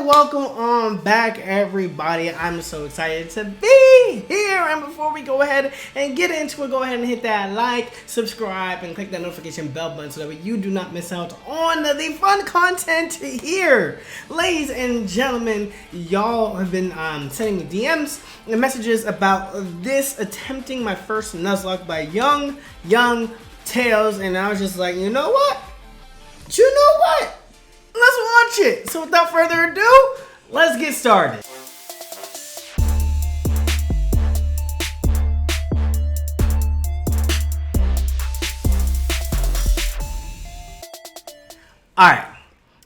welcome on back, everybody. I'm so excited to be here. And before we go ahead and get into it, go ahead and hit that like, subscribe, and click that notification bell button so that way you do not miss out on the fun content here. Ladies and gentlemen, y'all have been sending me DMs and messages about this attempting my first Nuzlocke by Young Yong Tales, and I was just like, you know what? Let's watch it. So without further ado, let's get started. Alright,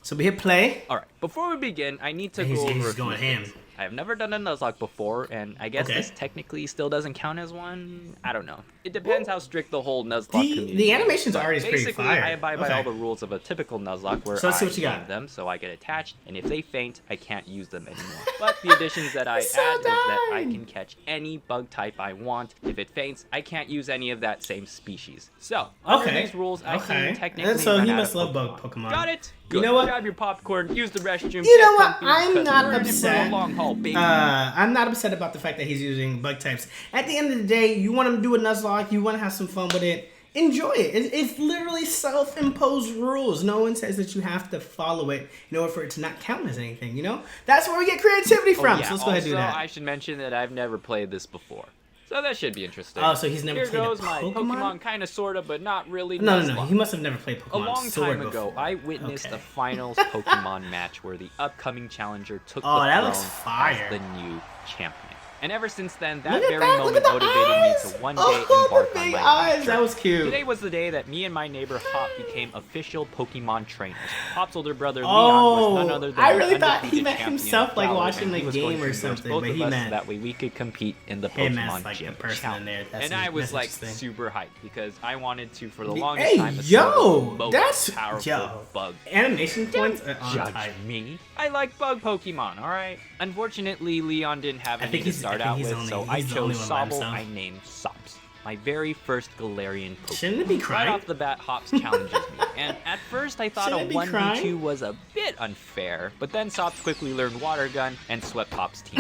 so we hit play. Alright, before we begin, I need to go over He's a few going things. ham. I have never done a Nuzlocke before, and I guess this technically still doesn't count as one. I don't know. It depends how strict the whole Nuzlocke community is. The animation's already pretty Basically, fire. I abide by all the rules of a typical Nuzlocke where So let's see I what you got. name them, so I get attached, and if they faint, I can't use them anymore. But the additions that I add is that I can catch any bug type I want. If it faints, I can't use any of that same species. So, under these rules, I can technically and so run he out must of love bug Pokemon. Got it? You Good. know what? Grab your popcorn, use the restroom. You know get what? comfy, I'm because not we're in it for upset. a long haul, baby. I'm not upset about the fact that he's using bug types. At the end of the day, you want him to do a Nuzlocke, you want to have some fun with it, enjoy it. It's literally self-imposed rules. No one says that you have to follow it in order for it to not count as anything, you know? That's where we get creativity from, Yeah. so let's go ahead and do that. I should mention that I've never played this before. So that should be interesting. Oh, so he's never played goes a my Pokemon? kind of, sort of, but not really. No, he must have never played Pokemon A long Sword time ago, before. I witnessed a finals Pokemon match where the upcoming challenger took the that throne looks fire. as the new champion. And ever since then, that Look at very that, look moment at the motivated me eyes. to one day Oh, embark the on big my eyes. adventure. That was cute. Today was the day that me and my neighbor Hop became official Pokemon trainers. Hop's older brother Leon was none other than I really the thought he undefeated meant champion himself, like, Galar, watching and the he was going game to or endorse something, both but of he us meant so that way we could compete in the him as, Pokemon like, the Gym person in there. Challenge. And I was like super hyped because I wanted to for the longest Hey, time. yo, most that's powerful bug. Animation points are on Judge type. me. I like bug Pokemon, alright? Unfortunately, Leon didn't have any to start out with, so I chose Sobble. I named Sops. My very first Galarian Pokemon. Shouldn't it be Right crying? off the bat, Hops challenges me. And at first I thought Shouldn't a it be 1v2 crying? was a bit unfair, but then Sops quickly learned Water Gun and swept Hop's team.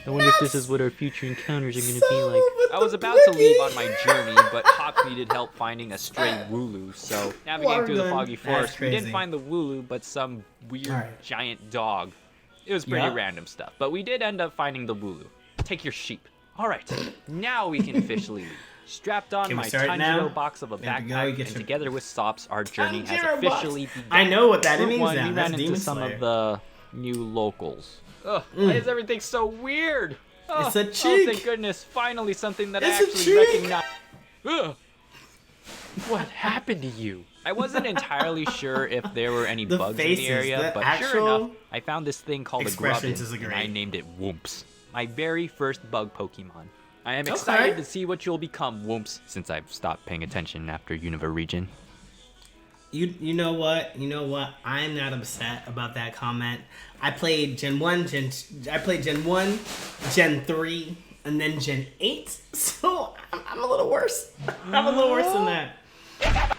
I wonder if this is what our future encounters are going to be like. I was about to leave on my journey, but Hops needed help finding a stray Wooloo, so navigating through the foggy forest, we didn't find the Wooloo, but some weird giant dog. It was pretty random stuff, but we did end up finding the Wooloo. Take your sheep. Alright, now we can officially leave. Strapped on my tiny little box of a backpack, and together with Sops, our journey has officially begun. I know what that means We now. ran into some of the new locals. Ugh, why is everything so weird? It's a Oh, cheek. thank goodness, finally something that It's I a actually cheek. recognize. Ugh. What happened to you? I wasn't entirely sure if there were any bugs in the area, but sure enough, I found this thing called a Grubbin, and I named it Whoops. My very first bug Pokemon. I am excited to see what you'll become, Whoops, since I've stopped paying attention after Unova region. You know what? I'm not upset about that comment. I played Gen 1, Gen 3, and then Gen 8. So I'm a little worse. I'm a little worse than that.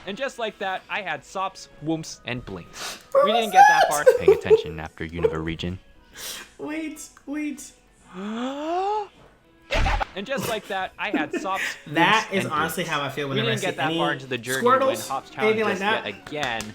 And just like that, I had Sops, Whoops, and Blinks. We didn't get that far paying attention after Unova region. Wait. And just like that, I had Sops. That Whoops, is and honestly Blinks. how I feel We whenever I didn't see get that any far into the journey when Squirtles, Hops anything challenged like us that. yet again.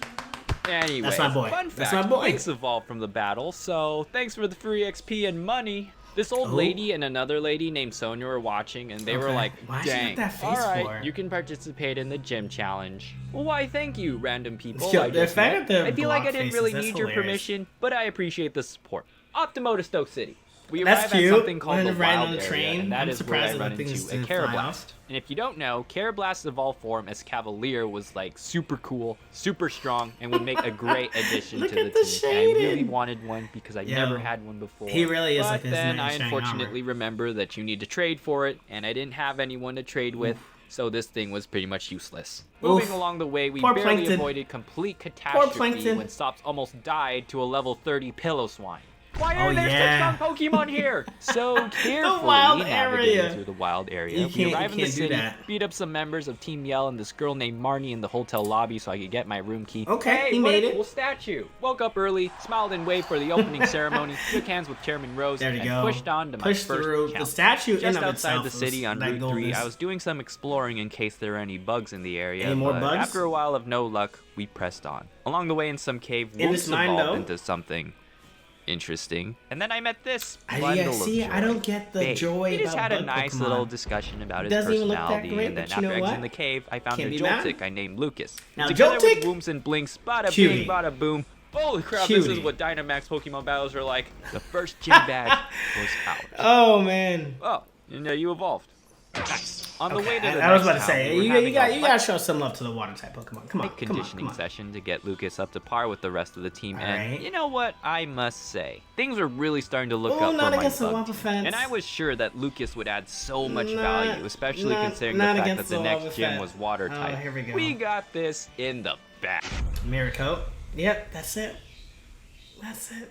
Anyway, That's my boy. Fun fact, That's my boy. Blinks evolved from the battle, so thanks for the free XP and money. This old lady and another lady named Sonia were watching, and they were like, dang, alright, you can participate in the gym challenge. Well, why thank you, random people. Yo, I just met. the I feel like I didn't really faces, need that's your hilarious. permission, but I appreciate the support. Off to Moto Stoke City. We That's arrive cute. at something called When the riding Wild on the Area, train, and that I'm is where surprised I that run the thing into is a to fly off. Carablast. And if you don't know, Carablast's evolved form as Cavalier was like super cool, super strong, and would make a great addition to the at the team. And I really shading. wanted one because I never had one before. He really is but like his then nice I shining unfortunately remember that you need to trade for it, and I didn't have anyone to trade with. So this thing was pretty much useless. Moving along the way, we Poor barely Plankton. avoided complete catastrophe Plankton. when Sops almost died to a level 30 Pillow Swine. Why are there such strong Pokemon here? So carefully wild navigating area. through the wild area. You We arrive in the can't do city, that. beat up some members of Team Yell and this girl named Marnie in the hotel lobby so I could get my room key. Okay, hey, he what made a it. cool statue. Woke up early, smiled and waved for the opening ceremony, shook hands with Chairman Rose, There you and go. pushed on to my Push first through. challenge. The statue in Just of outside itself the city on that Route gold 3, is- I was doing some exploring in case there were any bugs in the area. Any more but bugs? After a while of no luck, we pressed on. Along the way in some cave, In wolves this mine, evolved though? into something interesting. And then I met this Yeah, bundle see, of joy. I don't get the Babe. joy We just about had a bug nice Pokemon. little discussion about his Doesn't even look that personality, great, and then but you after know exiting what? the cave, I found Can't a be mad. Joltik I named Lucas. Now, Together Joltik? with Wooms and Blinks, bada Cutie. bing, bada boom. Holy crap, Cutie. this is what Dynamax Pokemon battles are like. The first gym badge was ours. Oh man. Oh, and you evolved. Nice. On the way to the I was about next to town, say, we were you having a gotta show some love to the water type Pokemon. Come on, light come on, conditioning come on. session to get Lucas up to par with the rest of the team. And Alright. you know what? I must say, things are really starting to look Oh, up not for my against the bug Wampa team. fence. And I was sure that Lucas would add so much Not- value, especially not- considering not the fact against that the the next Wampa gym fence. was water Oh, type. here we go. We got this in the back. Mirror coat. Yep, that's it. That's it.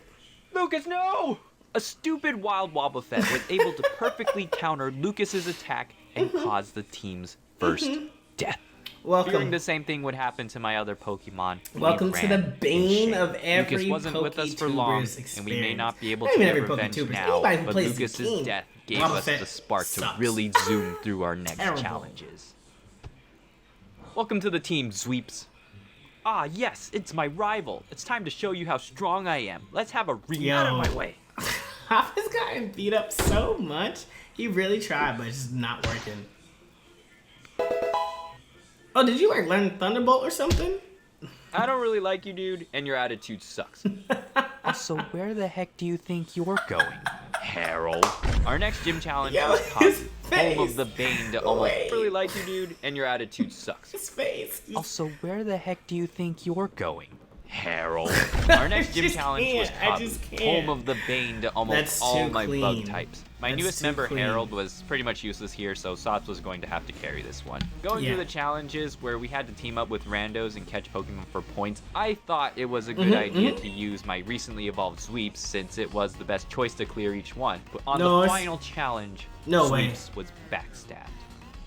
Lucas, no! A stupid wild Wobbuffet was able to perfectly counter Lucas's attack and cause the team's first death. Fearing Welcome. the same thing would happen to my other Pokemon. we Welcome to ran the in bane shame. of every Lucas wasn't with us for long, Poketuber's and we may not be able experience. to Not get even every revenge Poketuber, now, anybody who but plays the Lucas's game. death gave Wobbuffet us the spark sucks. to really zoom through our next Terrible. challenges. Welcome to the team, Zweeps. Ah, yes, it's my rival. It's time to show you how strong I am. Let's have a read. Out of my way. Hopper's gotten beat up so much. He really tried, but it's just not working. Oh, did you like learn Thunderbolt or something? I don't really like you, dude, and your attitude sucks. Also, where the heck do you think you're going, Harold? Our next gym challenge Yo, was his Kabu, home of face. the Bane to almost Wait. really like you, dude, and your attitude sucks. His face. Also, where the heck do you think you're going, Harold? Our next gym just challenge was can't. I Kabu, just can't. home of the Bane to almost That's all too my clean. bug types. My That's newest too member, clean. Harold, was pretty much useless here, so Sots was going to have to carry this one. Going Yeah. through the challenges where we had to team up with randos and catch Pokemon for points, I thought it was a good Mm-hmm, idea to use my recently evolved Sweeps since it was the best choice to clear each one. But on No, the it's- final challenge, No way. Sweeps was backstabbed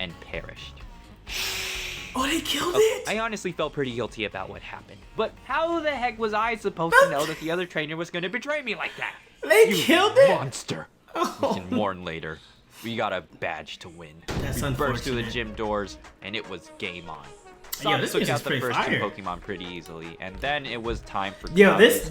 and perished. Oh, they killed it. I honestly felt pretty guilty about what happened. But how the heck was I supposed to know that the other trainer was going to betray me like that? They You killed it. monster. We can mourn later. We got a badge to win. That's we burst through the unfortunate. gym doors, and it was game on. Yo, Sonic this took music out is the pretty first two fire. Pokemon pretty easily, and then it was time for Yo, Kabu's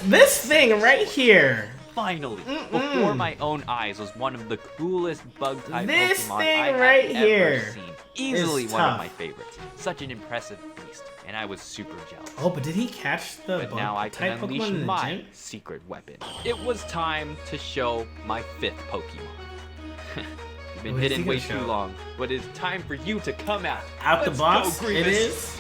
this thing right here. Finally, before my own eyes, was one of the coolest bug type This Pokemon thing I have right ever here seen. Easily is one of tough. my favorites. Such an impressive beast, and I was super jealous. Oh, but did he catch the But bug now I can type unleash Pokemon in the my gym? secret weapon. It was time to show my fifth Pokemon. You've been What is he hidden way gonna too show? long, but it's time for you to come out. Out Let's the box, go, it Grievous. is.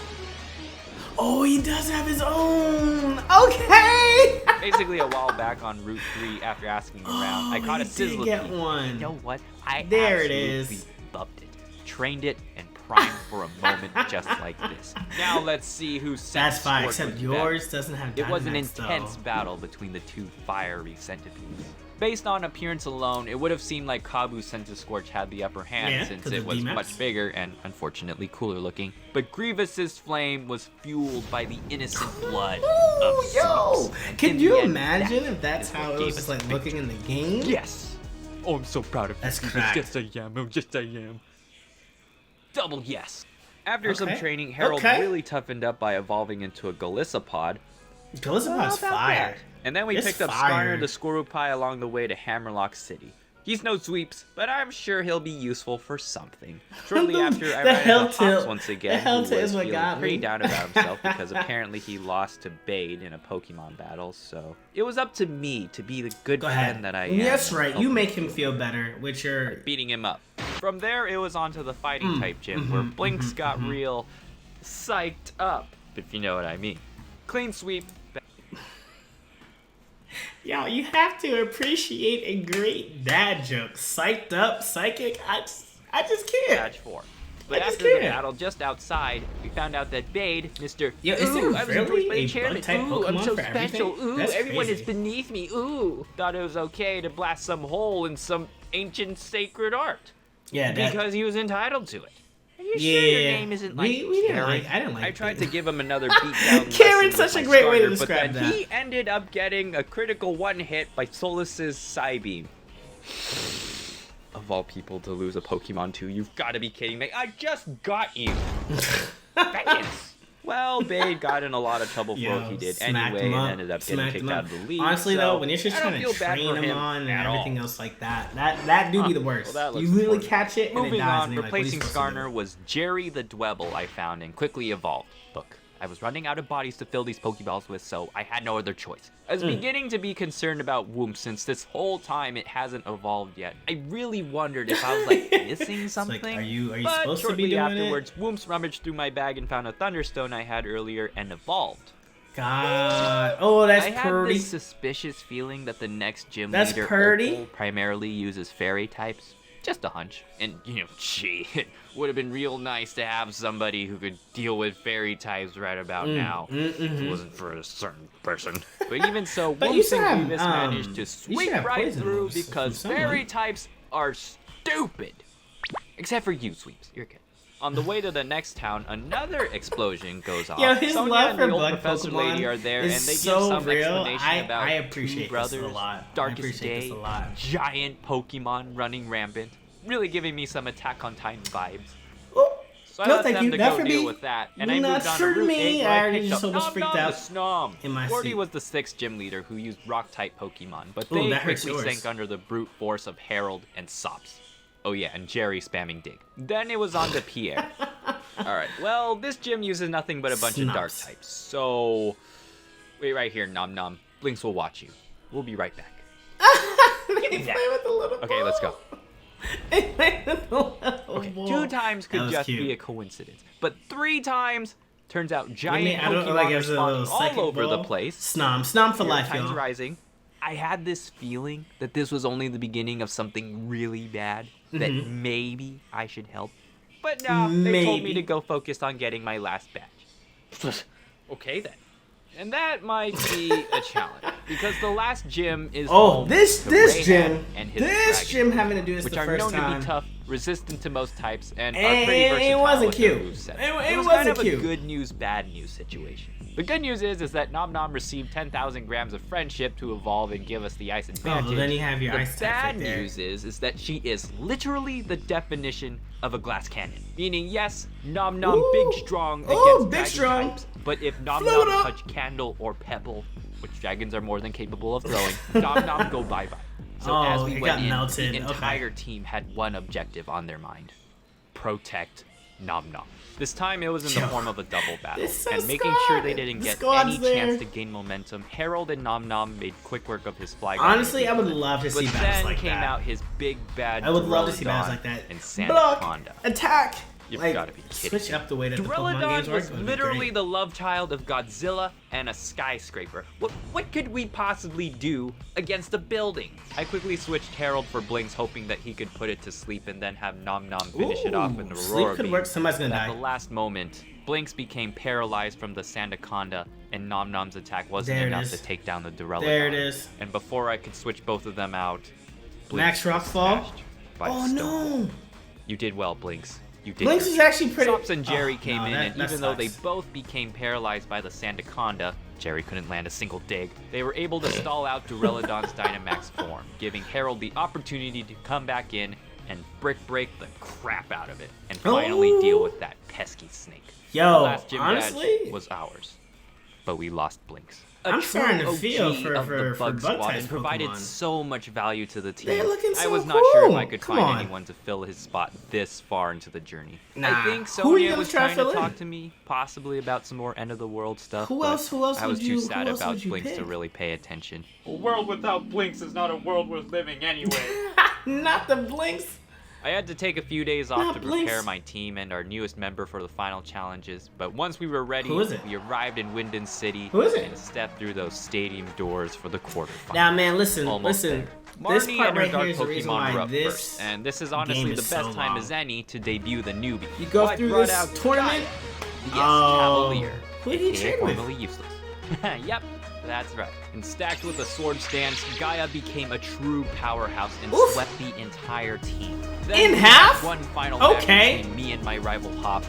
Oh, he does have his own. Okay. Basically, a while back on Route 3, after asking around, I caught a he did Sizzlipede. get one. You know what? I There it absolutely is. loved it. Trained it and primed for a moment just like this. Now let's see who That's fine. Scorch Except was yours better. doesn't have. It was an Dynamax, intense though. battle between the two fiery centipedes. Based on appearance alone, it would have seemed like Kabu's Scorch had the upper hand Yeah, since 'cause it of was VMAX. much bigger and unfortunately cooler looking. But Grievous's flame was fueled by the innocent blood of Ooh, yo! Sweeps. Can In you the end, imagine that if that's is what how it gave was us like victory. looking in the game? Yes! Oh, I'm so proud of you. That's Grievous. cracked. Yes, I am. Oh, yes, I am. Double yes. After some Okay. training, Harold Okay. really toughened up by evolving into a Galissapod. Galissapod's How about fire. that? And then we It's picked up fire. Skarner the Scorupai along the way to Hammerlock City. He's no Sweeps, but I'm sure he'll be useful for something. Shortly after, I The ran hell into Hops tilt. once The again, hell who tilt was is what feeling got pretty me. down about himself because apparently he lost to Bade in a Pokemon battle, so it was up to me to be the good Go friend ahead. that I am. That's and right. help You him make him feel better with your. beating him up. From there, it was on to the fighting type gym, where Blinks got real psyched up, if you know what I mean. Clean sweep. Yo, you have to appreciate a great dad joke. Psyched up, psychic. I just can't. Badge 4. But after the battle just outside, we found out that Bade, Mr. Yo, is there I was endorsed by really the a chairman. bug-type Ooh, I'm Pokemon so for special. everything? Ooh, That's everyone crazy. is beneath me. Ooh. Thought it was okay to blast some hole in some ancient sacred art. Yeah, because he was entitled to it. Are you Yeah, sure your name isn't like we didn't Karen? like. I didn't like. I tried to Bade. give him another beatdown. Karen's lesson such a with my great way to starter, describe but then that. he ended up getting a critical one hit by Solus's Psybeam. Of all people to lose a Pokemon to, you've got to be kidding me. I just got you. Vengeance. Well, Bade got in a lot of trouble for what he did anyway and ended up getting kicked out of the league. Honestly, so though, when you're just I don't trying to feel bad train for him on and at everything all. else like that do be the worst. Well, that you looks literally important. catch it and Moving it dies. on, and you're like, what are you replacing supposed to do? Skarner was Jerry the Dwebble I found and quickly evolved. Look, I was running out of bodies to fill these Pokeballs with, so I had no other choice. I was beginning to be concerned about Whoomp since this whole time it hasn't evolved yet. I really wondered if I was like missing something. Like, are you but supposed to shortly be doing afterwards, Whoomp's rummaged through my bag and found a Thunderstone I had earlier and evolved. God, oh, that's I had pretty. this suspicious feeling that the next gym That's leader pretty. Opal primarily uses fairy types. Just a hunch. And, gee, it would have been real nice to have somebody who could deal with fairy types right about now. If it wasn't for a certain person. But even so, But you Whoops and should have, Grievous managed to you sweep should have right poison through moves because from someone. fairy types are stupid. Except for you, Sweeps. You're good. On the way to the next town, another explosion goes off. Yo, his Sonia love and for the old bug professor Pokemon lady are there, and is they so give some real. explanation about I appreciate two brothers, this a lot. I Darkest appreciate this Day, a lot. giant Pokemon running rampant, really giving me some Attack on Titan vibes. Oh, So I no, let thank them you. to Not go for deal me. with that, and I Not moved on for to Route me. 8 where I I already picked just up almost freaked Nom Nom out the Snom. in my Gordy seat. was the 6th gym leader who used Rock-type Pokemon, but Ooh, they that hurts quickly yours. sank under the brute force of Harold and Sops. Oh yeah, and Jerry spamming Dig. Then it was on to Pierre. Alright, well, this gym uses nothing but a bunch of dark Snops. types, so... Wait right here, Nom Nom. Blinks will watch you. We'll be right back. He played with the little Okay, let's go. He played with the little Okay, ball. 2 times That could was just cute. be a coincidence, but 3 times turns out giant I don't Pokemon like it was a respawning little all second over the ball. place. Snom for life, Times y'all. rising. I had this feeling that this was only the beginning of something really bad that maybe I should help. But no, they told me Maybe. to go focus on getting my last badge. Okay then. And that might be a challenge because the last gym is Oh, home this to gym, Rayhan and his this dragon, gym having to do this which the are first known to time. be tough, resistant to most types, and are And pretty versatile it wasn't with their cute. moveset. It was wasn't kind of cute. a good news, bad news situation. The good news is that Nom Nom received 10,000 grams of friendship to evolve and give us the ice advantage. well, then you have your the ice types bad right there. news is that she is literally the definition of a glass cannon. Meaning, yes, Nom Nom Ooh. big strong Ooh, against big dragon strong. types, but if Nom Float Nom up. touch Candle or Pebble, which dragons are more than capable of throwing, Nom Nom go bye-bye. So Oh, as we it went got in, melted. the Okay. entire team had one objective on their mind. Protect Nom Nom. This time it was in the Yo, form of a double battle, this is so and making sure they Scott. didn't The get Scott's any there. chance to gain momentum, Harold and Nom Nom made quick work of his fly. Honestly, I would love to but see then battles like came that. out his big bad I would love to see Duraludon battles like that. and Block, Sandaconda. attack. You've Like, gotta be kidding switch me. up the way that the Pokemon games Duraludon work. was would be literally great. the love child of Godzilla and a skyscraper. What could we possibly do against a building? I quickly switched Harold for Blinks, hoping that he could put it to sleep and then have Nom Nom finish it off with an Sleep Aurora could Beam. work. Somebody's gonna But at die. the last moment, Blinks became paralyzed from the Sandaconda, and Nom Nom's attack wasn't There it enough is. to take down the Duraludon. There it is. And before I could switch both of them out, Max Blinks was Rockfall? smashed by a Oh stone. no! You did well, Blinks. You did. Blinks your is job. actually pretty. Sops and Jerry Oh, came no, in, that- and that even though they sucks. both became paralyzed by the Sandaconda, Jerry couldn't land a single dig. They were able to stall out Duraludon's Dynamax form, giving Harold the opportunity to come back in and break the crap out of it, and finally deal with that pesky snake. Yo, The last gym honestly, badge was ours, but we lost Blinks. I'm A starting to true feel OG for of the Bug Squad bug-type and provided Pokemon. so much value to the team. They're looking I so was not sure if cool. I could Come find on. anyone to fill his spot this far into the journey. Nah. I think Who are you Sonia gonna was try to trying to fill in? talk to me, possibly about some more end of the world stuff. Who but else I was would too you- sad who else about would you Blinks to pick? really pay attention. A world without Blinks is not a world worth living anyway. Not the Blinks. I had to take a few days off Not to Blinks. prepare my team and our newest member for the final challenges, but once we were ready, Who is it? we arrived in Winden City Who is it? and stepped through those stadium doors for the quarterfinals. Now, man, listen, Almost listen. there. This Marnie part and her right dark here is the reason Pokemon why were up this first, and this is honestly game the is best so time long. as any to debut the newbie. You go I through brought this out tournament. Yes, Oh. Cavalier. Who did he aka train with? formerly useless. Yep, that's right. And stacked with a sword stance, Gaia became a true powerhouse and Oof. swept the entire team. Then In we half? had one final Okay. match between me and my rival Hop.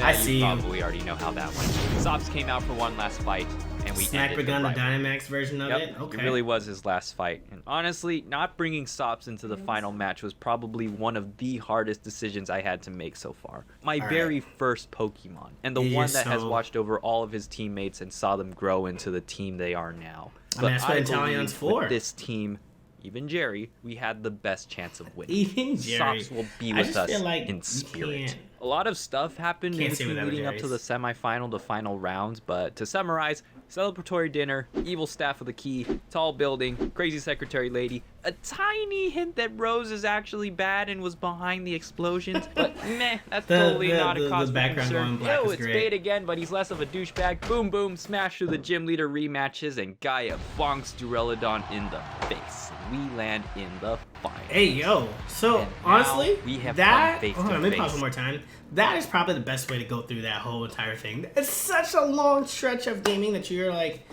I see you you. probably already know how that went. Sops came out for one last fight, and we Sniper ended gun, the rivalry. Dynamax version of Yep, it. Okay. it really was his last fight. And honestly, not bringing Sops into the final match was probably one of the hardest decisions I had to make so far. My All right. very first Pokemon, and the It one is that has so- watched over all of his teammates and saw them grow into the team they are now. I mean, that's what Italian's believe for. with this team, even Jerry, we had the best chance of winning. Even Jerry. Sops will be I with just us feel like in you spirit. can't- A lot of stuff happened in Can't say between without leading up to the Jerry's. semifinal to final rounds, but to summarize, celebratory dinner, evil staff of the key, tall building, crazy secretary lady, a tiny hint that Rose is actually bad and was behind the explosions, but meh, that's totally not a cause the for background going concern. black Yo, is it's great. Bait again, but he's less of a douchebag. Boom, boom, smash through the gym leader rematches, and Gaia bonks Duraludon in the face. We land in the final. Hey yo, so And honestly, now we have that come face hold on, to let me pause face. one more time. That is probably the best way to go through that whole entire thing. It's such a long stretch of gaming that you're like,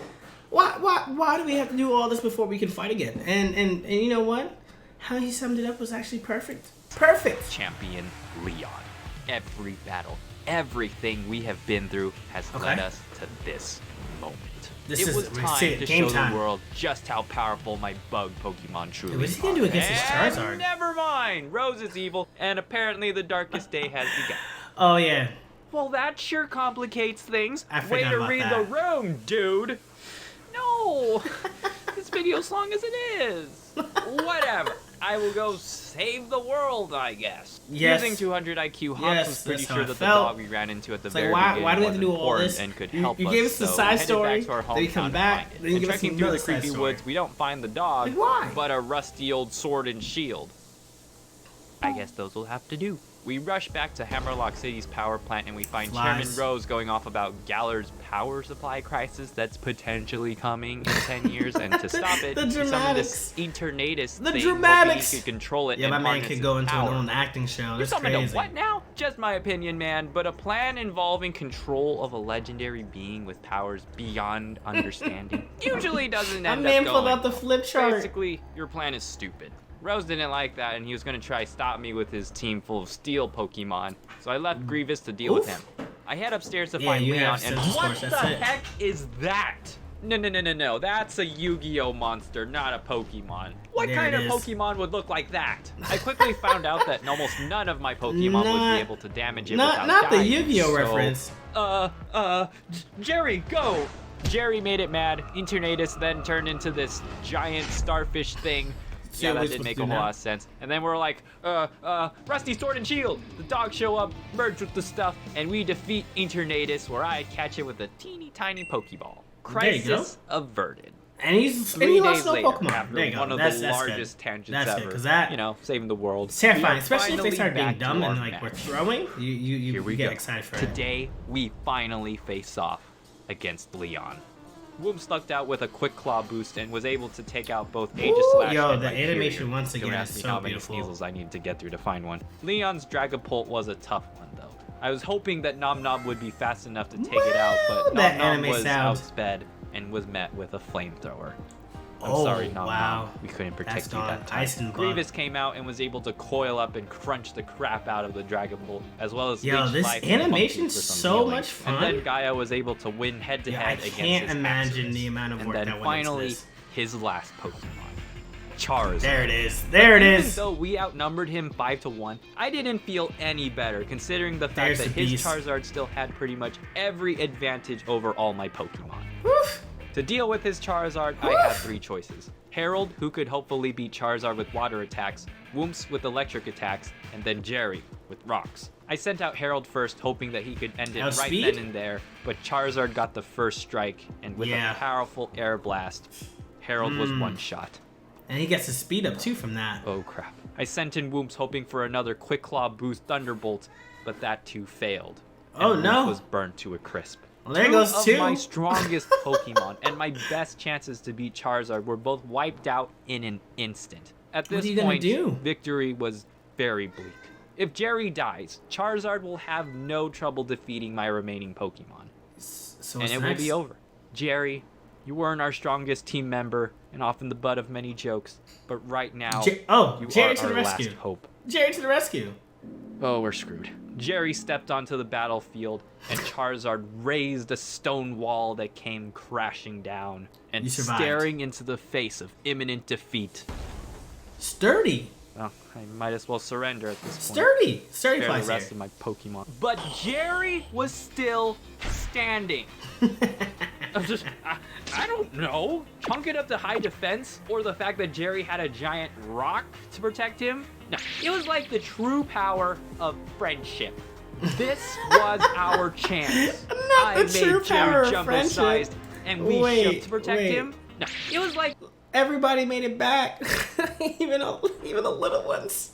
why do we have to do all this before we can fight again? And you know what? How he summed it up was actually perfect. Perfect. Champion Leon. Every battle, everything we have been through has led us to this moment. This it is- was we time see it, to game show time. the world just how powerful my bug Pokemon truly What's he gonna do against his And Charizard? Never mind. Rose is evil, and apparently the darkest day has begun. Oh yeah. Well, that sure complicates things. I Way forgot to about read that. the room, dude. No, this video's as long as it is. Whatever. I will go save the world, I guess. Yes. Using 200 IQ, Hops Yes, was pretty that's how sure I that felt. the dog we ran into at the It's like, very why beginning do we have to was do all important this? and could You help us. gave us the so side we headed story, back to our then you hometown come to back, find it. then you And give us trekking through another the side creepy story. woods, we don't find the dog, Like, why? but a rusty old sword and shield. I guess those will have to do. We rush back to Hammerlock City's power plant and we find Chairman Lies. Rose going off about Galar's power supply crisis that's potentially coming in 10 years, and to stop it, The he summoned dramatics. this Eternatus The thing, dramatics. hoping he could control it Yeah, and my man harness could its go into power. an own acting show. You That's summoned crazy. a what now? Just my opinion, man, but a plan involving control of a legendary being with powers beyond understanding usually doesn't My end man up pulled going out the well. flip chart. Basically, your plan is stupid. Rose didn't like that, and he was going to try stop me with his team full of steel Pokemon, so I left Grievous to deal with Oof. him. I head upstairs to Yeah, find you Leon, have and Central what Source, the that's it. heck is that? No, that's a Yu-Gi-Oh monster, not a Pokemon. What There kind it of is. Pokemon would look like that? I quickly found out that almost none of my Pokemon would Not- be able to damage it Not without not the dying, Yu-Gi-Oh so, reference. Jerry, go! Jerry made it mad. Eternatus then turned into this giant starfish thing. So Yeah, what that we did supposed make to a do whole now? lot of sense. And then we're like, Rusty Sword and Shield. The dogs show up, merge with the stuff, and we defeat Eternatus, where I catch it with a teeny tiny Pokeball. There you go. Crisis averted. And he's and 3 he days lost no later, Pokemon. after There you go. one of That's the good. largest tangents That's good, ever, 'cause that- you know, saving the world. It's terrifying, we are especially if they finally start being back to dumb our and like match. we're throwing. You Here we get go. excited for it. Today, we finally face off against Leon. Wooms lucked out with a quick claw boost and was able to take out both Aegis Ooh, Slash yo, and the Hyperion. animation once Don't again ask is me so how many beautiful. Sneasels I needed to get through to find one. Leon's Dragapult was a tough one, though. I was hoping that Nom Nom would be fast enough to take it out, but that Nom Nom anime was sound. outsped and was met with a flamethrower. I'm Oh, sorry, Nom wow. Nom. We couldn't That's protect you gone. that time. Ice and bug. Grievous came out and was able to coil up and crunch the crap out of the Dragon Bolt, as well as Yo, leech this life and Monkey animation's for some so healing. much fun. And then Gaia was able to win head to Yeah, I head against can't his imagine Arceus. the amount of And work then that went finally, into this. his last Pokemon, Charizard. There it is. There it Even is. though we outnumbered him 5-1, I didn't feel any better considering the fact There's that the his beast. Charizard still had pretty much every advantage over all my Pokemon. Woof. To deal with his Charizard, I had 3 choices. Harold, who could hopefully beat Charizard with water attacks, Whoops with electric attacks, and then Jerry with rocks. I sent out Harold first, hoping that he could end it right Outspeed? then and there, but Charizard got the first strike, and with Yeah. a powerful air blast, Harold was one shot. And he gets his speed up too from that. Oh crap. I sent in Whoops hoping for another Quick Claw boost Thunderbolt, but that too failed. And Oh, Whoops no. was burnt to a crisp. Well, there goes of two. my strongest Pokemon and my best chances to beat Charizard were both wiped out in an instant. At What this are you gonna point, do? victory was very bleak. If Jerry dies, Charizard will have no trouble defeating my remaining Pokemon. So And what's it next? will be over. Jerry, you weren't our strongest team member and often the butt of many jokes, but right now, Jerry you are to the our rescue. last hope. Jerry to the rescue. Oh, we're screwed. Jerry stepped onto the battlefield, and Charizard raised a stone wall that came crashing down You and survived. staring into the face of imminent defeat. Sturdy. Well, I might as well surrender at this point. Sturdy. Sturdy Spare the flies rest here. of my Pokemon. But Jerry was still standing. I don't know. Chunk it up to high defense, or the fact that Jerry had a giant rock to protect him. No, it was like the true power of friendship. This was our chance. Not the true power of friendship. Jumbo-sized, and we Wait, shook to protect wait. him. No, it was like Everybody made it back, even the little ones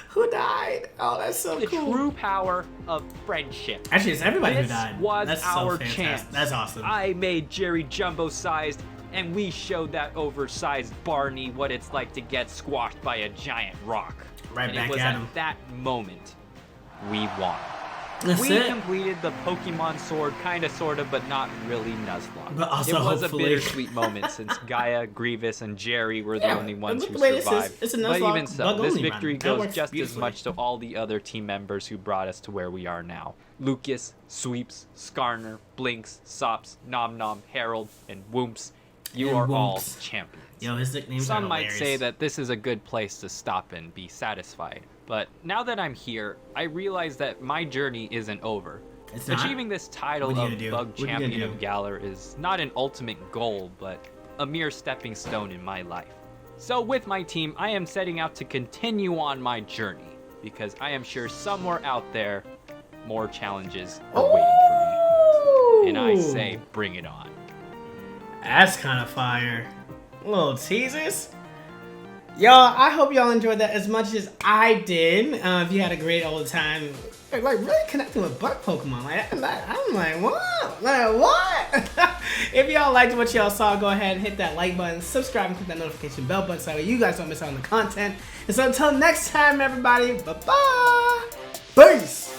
who died. Oh, that's so the cool. true power of friendship. Actually, it's everybody who This died. was That's our so fantastic. chance. That's awesome. I made Jerry jumbo-sized, and we showed that oversized Barney what it's like to get squashed by a giant rock. Right and back it was at at him. that moment we won. That's We it. completed the Pokemon Sword, kinda, sorta, but not really Nuzlocke. But also, it was hopefully- a bittersweet moment since Gaia, Grievous, and Jerry were the Yeah, only ones look who the way this is. survived. It's a But Nuzlocke even so, bug this only victory run. That goes works just as beautifully. much to all the other team members who brought us to where we are now. Lucas, Sweeps, Skarner, Blinks, Sops, Nom Nom, Harold, and Whoops. You And are all Whoops. champions. Yo, his nicknames Some are might hilarious. say that this is a good place to stop and be satisfied. But now that I'm here, I realize that my journey isn't over. It's not? Achieving this title What are you of gonna do? Bug What are you gonna Champion do? of Galar is not an ultimate goal, but a mere stepping stone in my life. So with my team, I am setting out to continue on my journey, because I am sure somewhere out there, more challenges are waiting for me. And I say, bring it on. That's kind of fire. Little teasers. Y'all, I hope y'all enjoyed that as much as I did. If you had a great old time, like really connecting with bug Pokemon, I'm like, what? Like, what? If y'all liked what y'all saw, go ahead and hit that like button, subscribe, and click that notification bell button so that way you guys don't miss out on the content. And so until next time, everybody, bye-bye. Peace.